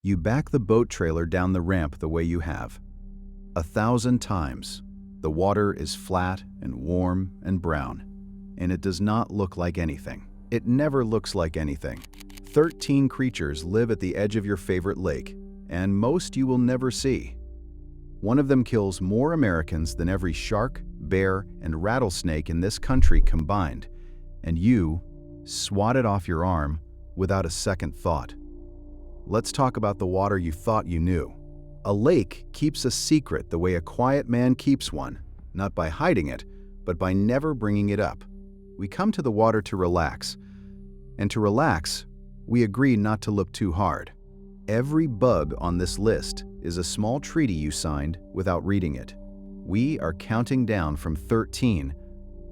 You back the boat trailer down the ramp the way you have. 1,000 times. The water is flat and warm and brown, and it does not look like anything. It never looks like anything. 13 creatures live at the edge of your favorite lake, and most you will never see. One of them kills more Americans than every shark, bear, and rattlesnake in this country combined, and you swat it off your arm without a second thought. Let's talk about the water you thought you knew. A lake keeps a secret the way a quiet man keeps one, not by hiding it, but by never bringing it up. We come to the water to relax, and to relax, we agree not to look too hard. Every bug on this list is a small treaty you signed without reading it. We are counting down from 13,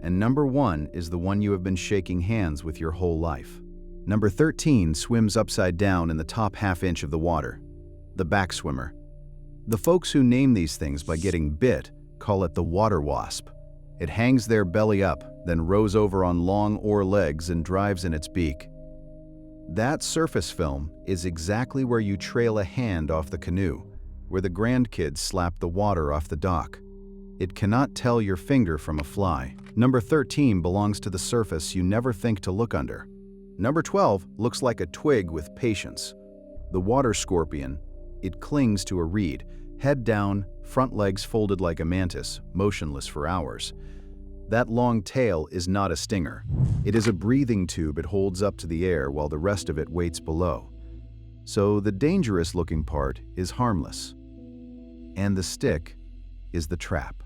and number 1 is the one you have been shaking hands with your whole life. Number 13 swims upside down in the top half-inch of the water, the backswimmer. The folks who name these things by getting bit call it the water wasp. It hangs there belly up, then rows over on long oar legs and drives in its beak. That surface film is exactly where you trail a hand off the canoe, where the grandkids slap the water off the dock. It cannot tell your finger from a fly. Number 13 belongs to the surface you never think to look under. Number 12 looks like a twig with patience. The water scorpion. It clings to a reed, head down, front legs folded like a mantis, motionless for hours. That long tail is not a stinger. It is a breathing tube it holds up to the air while the rest of it waits below. So the dangerous-looking part is harmless. And the stick is the trap.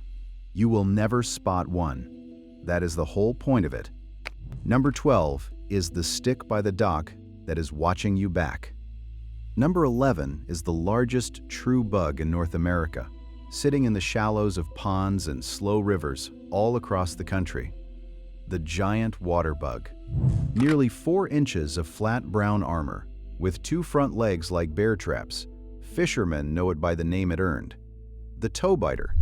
You will never spot one. That is the whole point of it. Number 12 is the stick by the dock that is watching you back. Number 11 is the largest true bug in North America, sitting in the shallows of ponds and slow rivers all across the country. The giant water bug. Nearly 4 inches of flat brown armor, with 2 front legs like bear traps. Fishermen know it by the name it earned, the toe biter.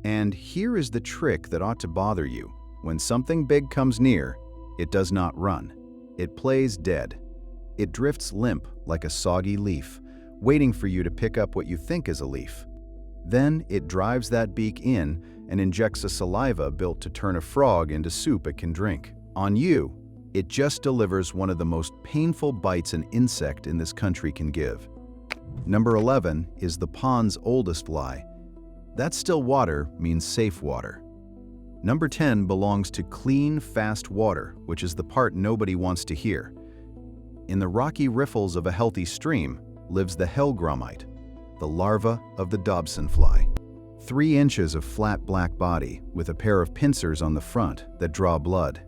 And here is the trick that ought to bother you. When something big comes near, it does not run. It plays dead. It drifts limp like a soggy leaf, waiting for you to pick up what you think is a leaf. Then it drives that beak in and injects a saliva built to turn a frog into soup it can drink. On you, it just delivers one of the most painful bites an insect in this country can give. Number 11 is the pond's oldest fly. That still water means safe water. Number 10 belongs to clean, fast water, which is the part nobody wants to hear. In the rocky riffles of a healthy stream lives the hellgrammite, the larva of the Dobson fly. 3 inches of flat black body with a pair of pincers on the front that draw blood.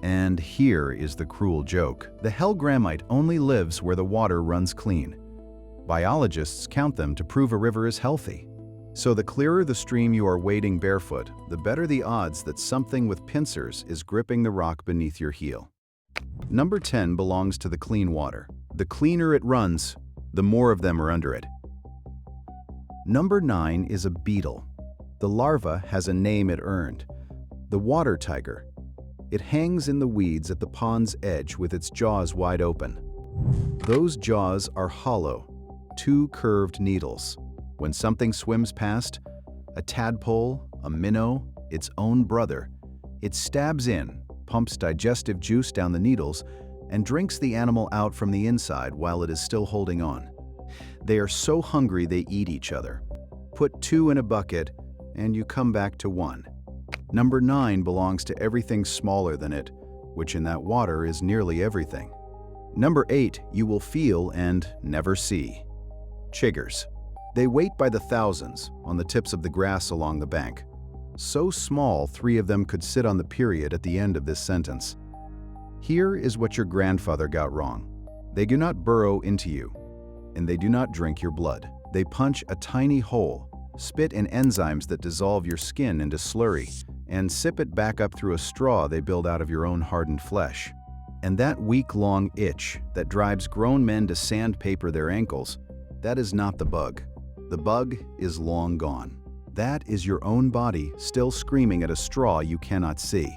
And here is the cruel joke. The hellgrammite only lives where the water runs clean. Biologists count them to prove a river is healthy. So the clearer the stream you are wading barefoot, the better the odds that something with pincers is gripping the rock beneath your heel. Number 10 belongs to the clean water. The cleaner it runs, the more of them are under it. Number 9 is a beetle. The larva has a name it earned, the water tiger. It hangs in the weeds at the pond's edge with its jaws wide open. Those jaws are hollow, 2 curved needles. When something swims past, a tadpole, a minnow, its own brother, it stabs in, pumps digestive juice down the needles, and drinks the animal out from the inside while it is still holding on. They are so hungry they eat each other. Put 2 in a bucket, and you come back to 1. Number 9 belongs to everything smaller than it, which in that water is nearly everything. Number 8 you will feel and never see. Chiggers. They wait by the thousands on the tips of the grass along the bank. So small 3 of them could sit on the period at the end of this sentence. Here is what your grandfather got wrong. They do not burrow into you, and they do not drink your blood. They punch a tiny hole, spit in enzymes that dissolve your skin into slurry, and sip it back up through a straw they build out of your own hardened flesh. And that week-long itch that drives grown men to sandpaper their ankles, that is not the bug. The bug is long gone. That is your own body still screaming at a straw you cannot see.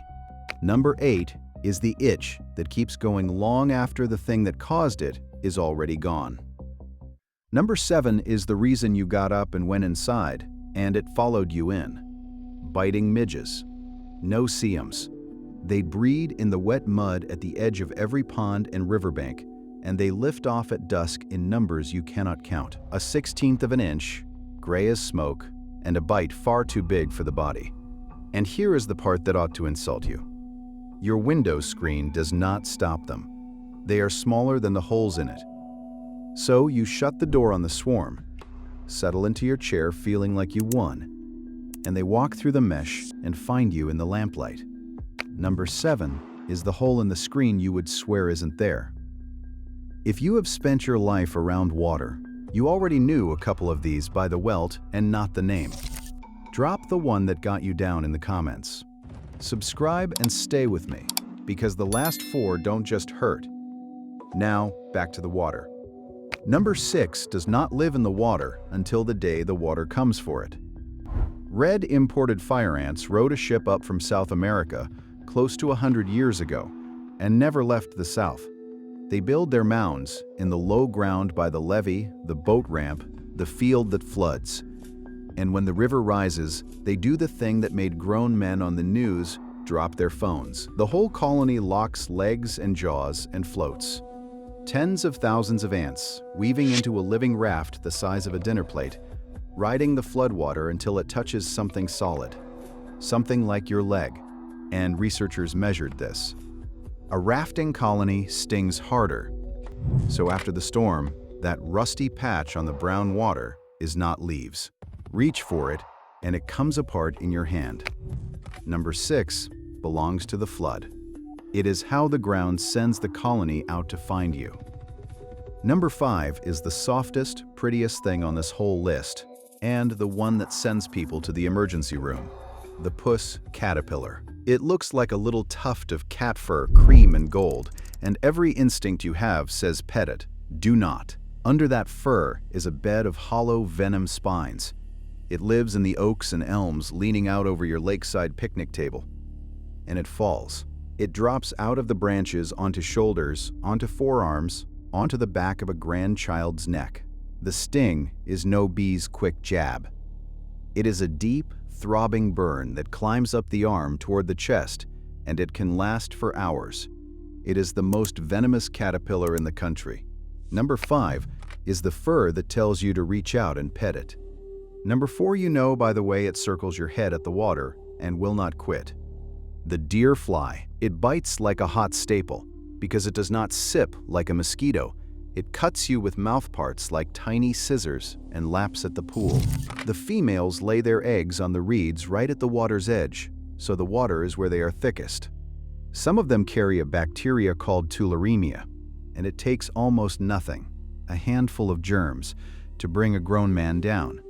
Number 8 is the itch that keeps going long after the thing that caused it is already gone. Number 7 is the reason you got up and went inside, and it followed you in. Biting midges. No-see-ums. They breed in the wet mud at the edge of every pond and riverbank, and they lift off at dusk in numbers you cannot count. A 1/16 of an inch, gray as smoke, and a bite far too big for the body. And here is the part that ought to insult you. Your window screen does not stop them. They are smaller than the holes in it. So you shut the door on the swarm, settle into your chair feeling like you won, and they walk through the mesh and find you in the lamplight. Number 7 is the hole in the screen you would swear isn't there. If you have spent your life around water, you already knew a couple of these by the welt and not the name. Drop the one that got you down in the comments. Subscribe and stay with me, because the last 4 don't just hurt. Now, back to the water. Number 6 does not live in the water until the day the water comes for it. Red imported fire ants rode a ship up from South America close to 100 years ago and never left the South. They build their mounds in the low ground by the levee, the boat ramp, the field that floods. And when the river rises, they do the thing that made grown men on the news drop their phones. The whole colony locks legs and jaws and floats. Tens of thousands of ants, weaving into a living raft the size of a dinner plate, riding the floodwater until it touches something solid, something like your leg, and researchers measured this. A rafting colony stings harder, so after the storm, that rusty patch on the brown water is not leaves. Reach for it, and it comes apart in your hand. Number 6 belongs to the flood. It is how the ground sends the colony out to find you. Number 5 is the softest, prettiest thing on this whole list, and the one that sends people to the emergency room. The puss caterpillar. It looks like a little tuft of cat fur, cream and gold, and every instinct you have says pet it. Do not. Under that fur is a bed of hollow venom spines. It lives in the oaks and elms leaning out over your lakeside picnic table. And it falls. It drops out of the branches onto shoulders, onto forearms, onto the back of a grandchild's neck. The sting is no bee's quick jab. It is a deep, throbbing burn that climbs up the arm toward the chest, and it can last for hours. It is the most venomous caterpillar in the country. Number 5 is the fur that tells you to reach out and pet it. Number 4 you know by the way it circles your head at the water and will not quit. The deer fly. It bites like a hot staple because it does not sip like a mosquito. It cuts you with mouthparts like tiny scissors and laps at the pool. The females lay their eggs on the reeds right at the water's edge, so the water is where they are thickest. Some of them carry a bacteria called tularemia, and it takes almost nothing, a handful of germs, to bring a grown man down.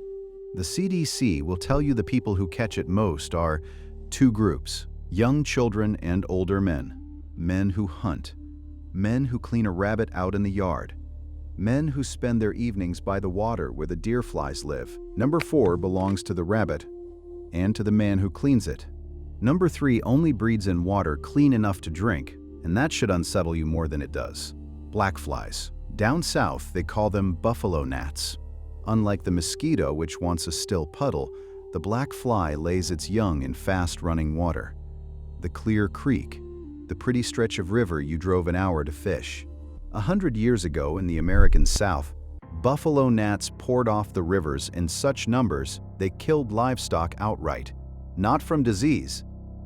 The CDC will tell you the people who catch it most are 2 groups: young children and older men. Men who hunt. Men who clean a rabbit out in the yard. Men who spend their evenings by the water where the deer flies live. Number 4 belongs to the rabbit and to the man who cleans it. Number 3 only breeds in water clean enough to drink, and that should unsettle you more than it does. Black flies. Down south, they call them buffalo gnats. Unlike the mosquito, which wants a still puddle, the black fly lays its young in fast-running water. The clear creek, the pretty stretch of river you drove an hour to fish. 100 years ago in the American South, buffalo gnats poured off the rivers in such numbers they killed livestock outright. Not from disease,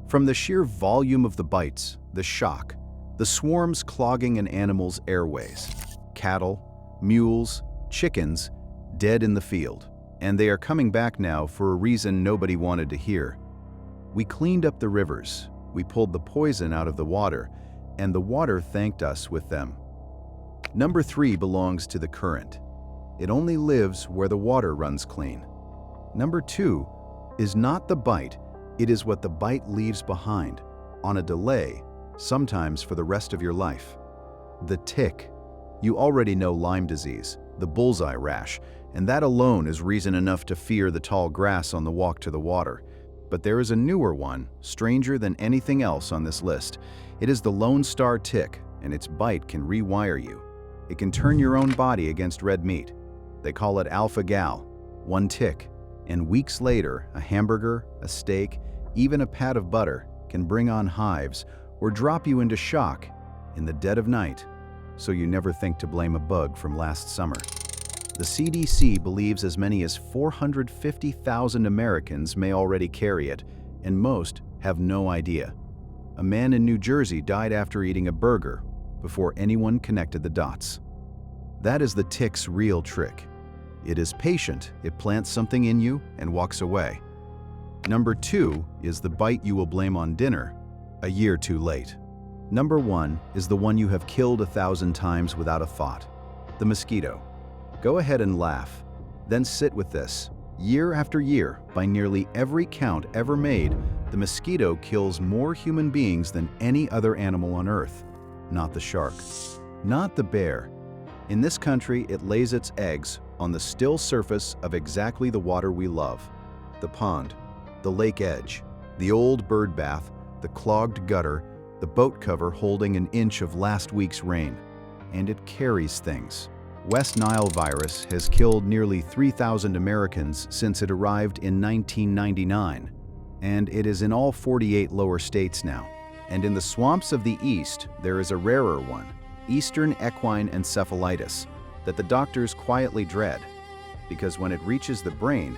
from the sheer volume of the bites, the shock, the swarms clogging an animal's airways. Cattle, mules, chickens, dead in the field. And they are coming back now for a reason nobody wanted to hear. We cleaned up the rivers, we pulled the poison out of the water, and the water thanked us with them. Number 3 belongs to the current. It only lives where the water runs clean. Number 2 is not the bite, it is what the bite leaves behind, on a delay, sometimes for the rest of your life. The tick. You already know Lyme disease, the bullseye rash, and that alone is reason enough to fear the tall grass on the walk to the water. But there is a newer one, stranger than anything else on this list. It is the Lone Star tick, and its bite can rewire you. It can turn your own body against red meat. They call it alpha-gal, one tick, and weeks later, a hamburger, a steak, even a pat of butter can bring on hives or drop you into shock in the dead of night, so you never think to blame a bug from last summer. The CDC believes as many as 450,000 Americans may already carry it, and most have no idea. A man in New Jersey died after eating a burger before anyone connected the dots. That is the tick's real trick. It is patient, it plants something in you and walks away. Number 2 is the bite you will blame on dinner, a year too late. Number 1 is the one you have killed 1,000 times without a thought, the mosquito. Go ahead and laugh, then sit with this. Year after year, by nearly every count ever made, the mosquito kills more human beings than any other animal on Earth. Not the shark, not the bear. In this country, it lays its eggs on the still surface of exactly the water we love. The pond, the lake edge, the old bird bath, the clogged gutter, the boat cover holding an inch of last week's rain. And it carries things. West Nile virus has killed nearly 3,000 Americans since it arrived in 1999, and it is in all 48 lower states now. And in the swamps of the East, there is a rarer one, Eastern equine encephalitis, that the doctors quietly dread, because when it reaches the brain,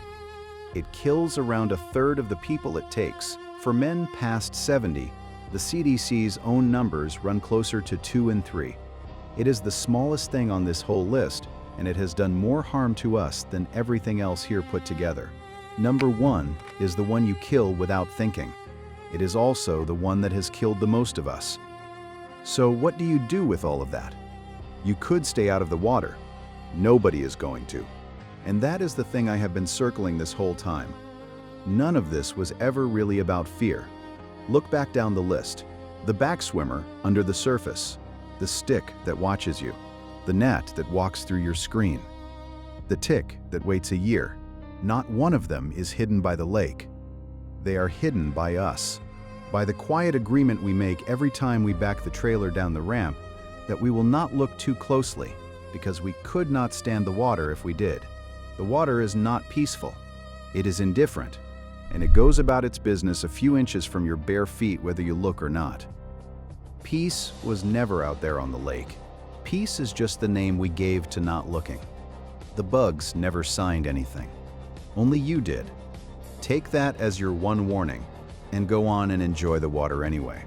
it kills around a third of the people it takes. For men past 70, the CDC's own numbers run closer to 2 and 3. It is the smallest thing on this whole list, and it has done more harm to us than everything else here put together. Number 1 is the one you kill without thinking. It is also the one that has killed the most of us. So what do you do with all of that? You could stay out of the water. Nobody is going to. And that is the thing I have been circling this whole time. None of this was ever really about fear. Look back down the list. The backswimmer under the surface, the stick that watches you, the gnat that walks through your screen, the tick that waits a year. Not one of them is hidden by the lake. They are hidden by us, by the quiet agreement we make every time we back the trailer down the ramp that we will not look too closely because we could not stand the water if we did. The water is not peaceful. It is indifferent, and it goes about its business a few inches from your bare feet whether you look or not. Peace was never out there on the lake. Peace is just the name we gave to not looking. The bugs never signed anything. Only you did. Take that as your one warning and go on and enjoy the water anyway.